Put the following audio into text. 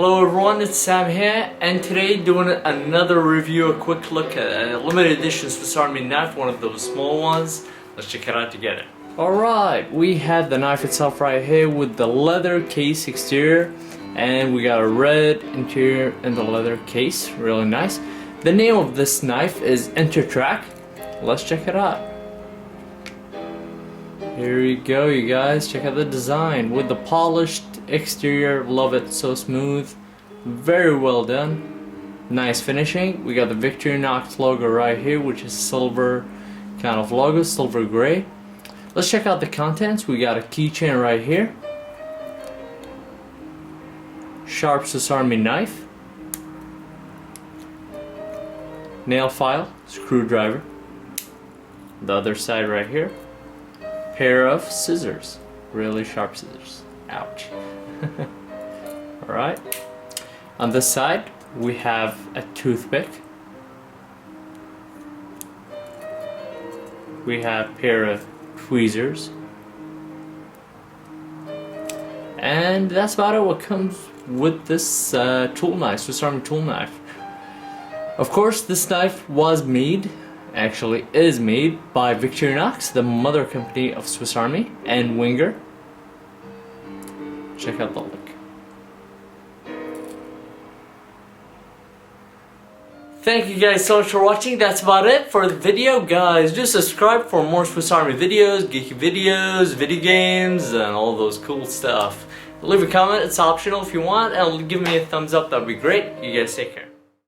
Hello everyone, it's Sam here, and today doing another review, a quick look at a limited edition Swiss Army knife, one of those small ones. Let's check it out together. Alright, we have the knife itself right here with the leather case exterior, and we got a red interior in the leather case, really nice. The name of this knife is Intertrack. Let's check it out. Here we go, you guys, check out the design with the polished exterior. Love it, so smooth, very well done, nice finishing. We got the Victorinox logo right here, which is silver kind of logo, silver gray. Let's check out the contents. We got a keychain right here, sharp Swiss Army knife, nail file, screwdriver, the other side right here, pair of scissors, really sharp scissors, ouch. Alright, on this side we have a toothpick, we have a pair of tweezers, and that's about it what comes with this tool knife, Swiss Army tool knife. Of course, this knife was made, actually is made, by Victorinox, the mother company of Swiss Army, and Winger. Check out the link. Thank you guys so much for watching. That's about it for the video, guys. Do subscribe for more Swiss Army videos, geeky videos, video games, and all those cool stuff. Leave a comment, it's optional if you want, and give me a thumbs up, that'd be great. You guys take care.